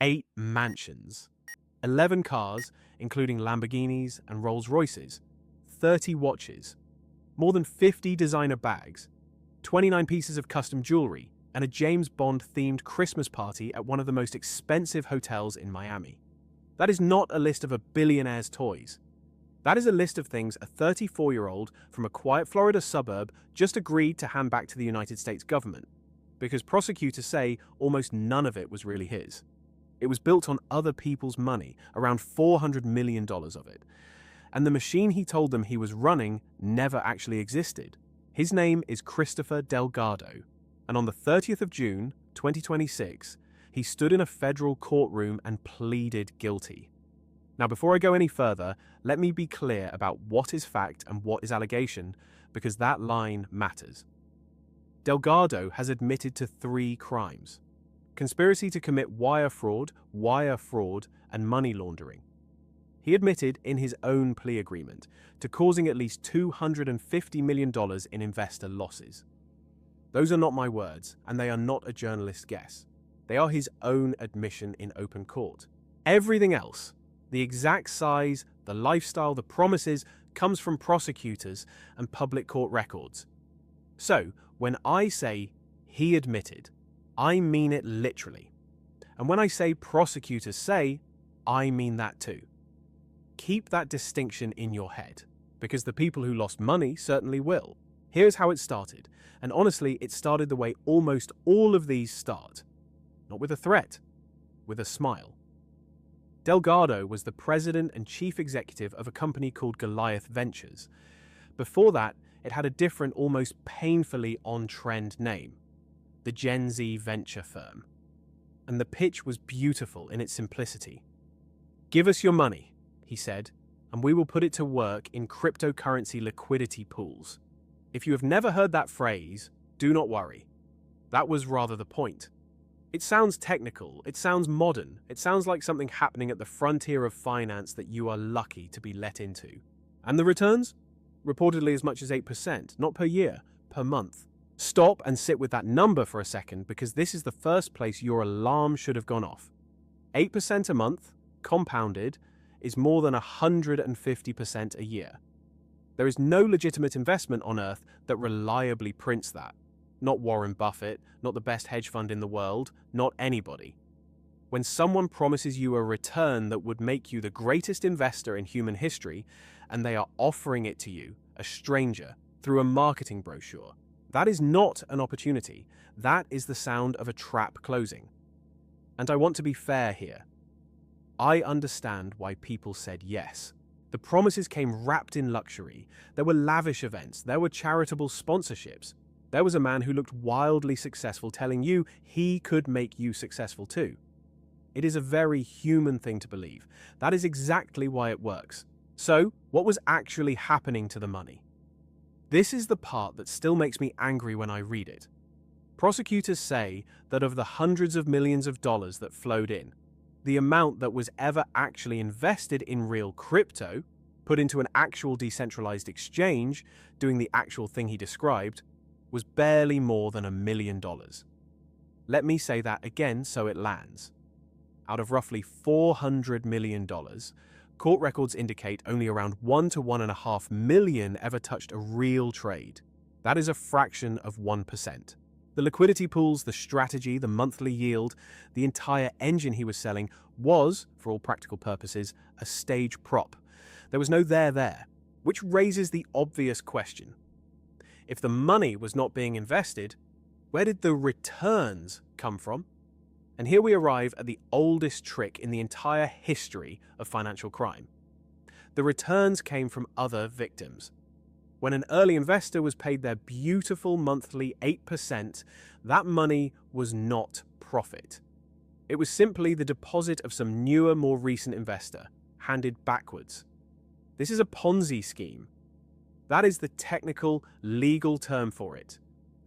8 mansions, 11 cars, including Lamborghinis and Rolls-Royces, 30 watches, more than 50 designer bags, 29 pieces of custom jewelry, and a James Bond-themed Christmas party at one of the most expensive hotels in Miami. That is not a list of a billionaire's toys. That is a list of things a 34-year-old from a quiet Florida suburb just agreed to hand back to the United States government, because prosecutors say almost none of it was really his. It was built on other people's money, around $400 million of it. And the machine he told them he was running never actually existed. His name is Christopher Delgado, and on the 30th of June, 2026, he stood in a federal courtroom and pleaded guilty. Now, before I go any further, let me be clear about what is fact and what is allegation, because that line matters. Delgado has admitted to 3 crimes: conspiracy to commit wire fraud, and money laundering. He admitted in his own plea agreement to causing at least $250 million in investor losses. Those are not my words, and they are not a journalist's guess. They are his own admission in open court. Everything else, the exact size, the lifestyle, the promises, comes from prosecutors and public court records. So, when I say he admitted, I mean it literally. And when I say prosecutors say, I mean that too. Keep that distinction in your head, because the people who lost money certainly will. Here's how it started, and honestly, it started the way almost all of these start. Not with a threat, with a smile. Delgado was the president and chief executive of a company called Goliath Ventures. Before that, it had a different, almost painfully on-trend name, the Gen Z venture firm. And the pitch was beautiful in its simplicity. "Give us your money," he said, "and we will put it to work in cryptocurrency liquidity pools." If you have never heard that phrase, do not worry. That was rather the point. It sounds technical, it sounds modern, it sounds like something happening at the frontier of finance that you are lucky to be let into. And the returns? Reportedly as much as 8%, not per year, per month. Stop and sit with that number for a second, because this is the first place your alarm should have gone off. 8% a month, compounded, is more than 150% a year. There is no legitimate investment on earth that reliably prints that. Not Warren Buffett, not the best hedge fund in the world, not anybody. When someone promises you a return that would make you the greatest investor in human history, and they are offering it to you, a stranger, through a marketing brochure, that is not an opportunity. That is the sound of a trap closing. And I want to be fair here. I understand why people said yes. The promises came wrapped in luxury. There were lavish events. There were charitable sponsorships. There was a man who looked wildly successful telling you he could make you successful too. It is a very human thing to believe. That is exactly why it works. So, what was actually happening to the money? This is the part that still makes me angry when I read it. Prosecutors say that of the hundreds of millions of dollars that flowed in, the amount that was ever actually invested in real crypto, put into an actual decentralized exchange, doing the actual thing he described, was barely more than $1 million. Let me say that again so it lands. Out of roughly $400 million, court records indicate only around 1 to 1.5 million ever touched a real trade. That is a fraction of 1%. The liquidity pools, the strategy, the monthly yield, the entire engine he was selling was, for all practical purposes, a stage prop. There was no there, which raises the obvious question. If the money was not being invested, where did the returns come from? And here we arrive at the oldest trick in the entire history of financial crime. The returns came from other victims. When an early investor was paid their beautiful monthly 8%, that money was not profit. It was simply the deposit of some newer, more recent investor, handed backwards. This is a Ponzi scheme. That is the technical, legal term for it,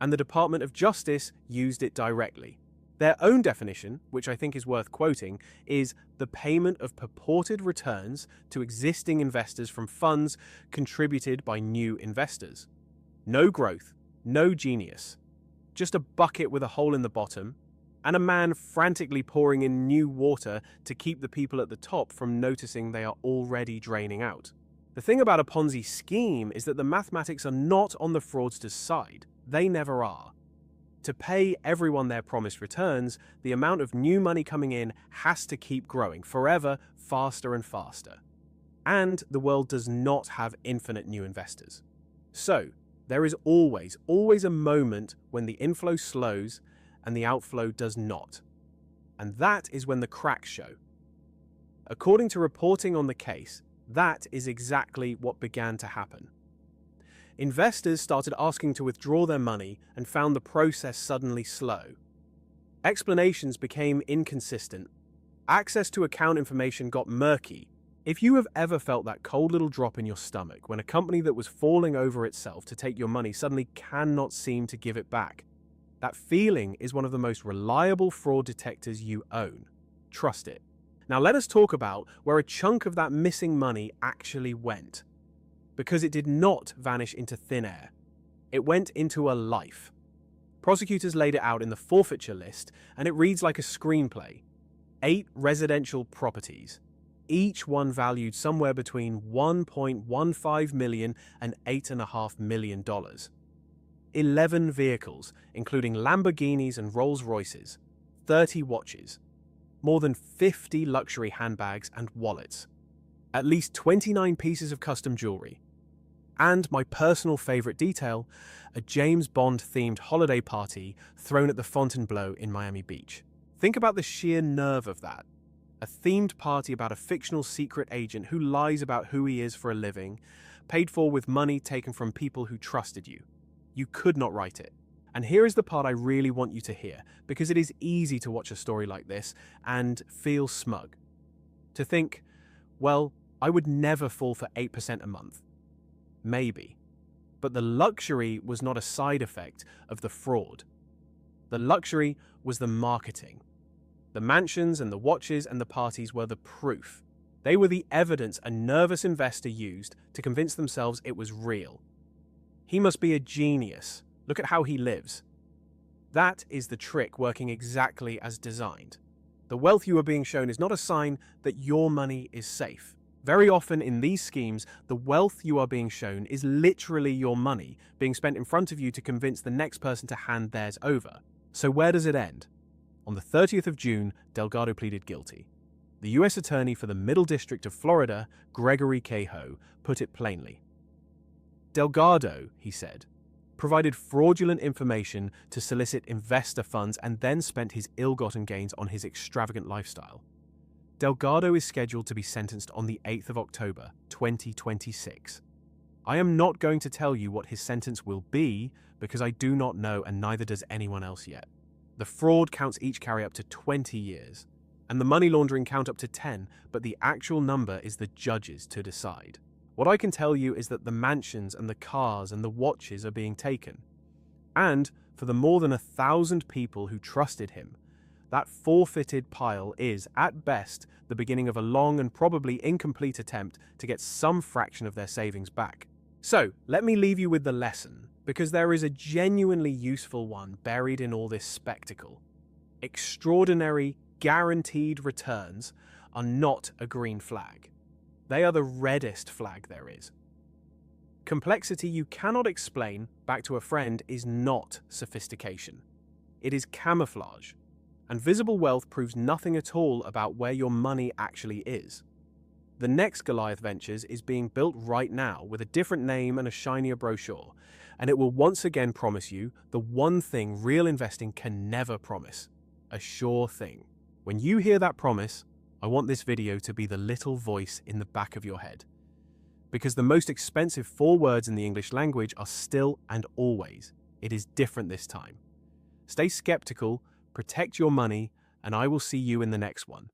and the Department of Justice used it directly. Their own definition, which I think is worth quoting, is the payment of purported returns to existing investors from funds contributed by new investors. No growth, no genius. Just a bucket with a hole in the bottom, and a man frantically pouring in new water to keep the people at the top from noticing they are already draining out. The thing about a Ponzi scheme is that the mathematics are not on the fraudster's side. They never are. To pay everyone their promised returns, the amount of new money coming in has to keep growing forever, faster and faster. And the world does not have infinite new investors. So, there is always a moment when the inflow slows and the outflow does not. And that is when the cracks show. According to reporting on the case, that is exactly what began to happen. Investors started asking to withdraw their money and found the process suddenly slow. Explanations became inconsistent. Access to account information got murky. If you have ever felt that cold little drop in your stomach when a company that was falling over itself to take your money suddenly cannot seem to give it back, that feeling is one of the most reliable fraud detectors you own. Trust it. Now let us talk about where a chunk of that missing money actually went. Because it did not vanish into thin air. It went into a life. Prosecutors laid it out in the forfeiture list, and it reads like a screenplay. 8 residential properties, each one valued somewhere between $1.15 million and $8.5 million. 11 vehicles, including Lamborghinis and Rolls-Royces, 30 watches, more than 50 luxury handbags and wallets, at least 29 pieces of custom jewelry, and my personal favorite detail, a James Bond-themed holiday party thrown at the Fontainebleau in Miami Beach. Think about the sheer nerve of that. A themed party about a fictional secret agent who lies about who he is for a living, paid for with money taken from people who trusted you. You could not write it. And here is the part I really want you to hear, because it is easy to watch a story like this and feel smug. To think, well, I would never fall for 8% a month. Maybe. But the luxury was not a side effect of the fraud. The luxury was the marketing. The mansions and the watches and the parties were the proof. They were the evidence a nervous investor used to convince themselves it was real. He must be a genius. Look at how he lives. That is the trick working exactly as designed. The wealth you are being shown is not a sign that your money is safe. Very often in these schemes, the wealth you are being shown is literally your money being spent in front of you to convince the next person to hand theirs over. So where does it end? On the 30th of June, Delgado pleaded guilty. The U.S. Attorney for the Middle District of Florida, Gregory Cahoe, put it plainly. Delgado, he said, provided fraudulent information to solicit investor funds and then spent his ill-gotten gains on his extravagant lifestyle. Delgado is scheduled to be sentenced on the 8th of October, 2026. I am not going to tell you what his sentence will be because I do not know and neither does anyone else yet. The fraud counts each carry up to 20 years, and the money laundering count up to 10, but the actual number is the judge's to decide. What I can tell you is that the mansions and the cars and the watches are being taken. And for the more than 1,000 people who trusted him, that forfeited pile is, at best, the beginning of a long and probably incomplete attempt to get some fraction of their savings back. So, let me leave you with the lesson, because there is a genuinely useful one buried in all this spectacle. Extraordinary, guaranteed returns are not a green flag. They are the reddest flag there is. Complexity you cannot explain back to a friend is not sophistication. It is camouflage. And visible wealth proves nothing at all about where your money actually is. The next Goliath Ventures is being built right now with a different name and a shinier brochure, and it will once again promise you the one thing real investing can never promise: a sure thing. When you hear that promise, I want this video to be the little voice in the back of your head. Because the most expensive 4 words in the English language are still and always. It is different this time. Stay skeptical, protect your money, and I will see you in the next one.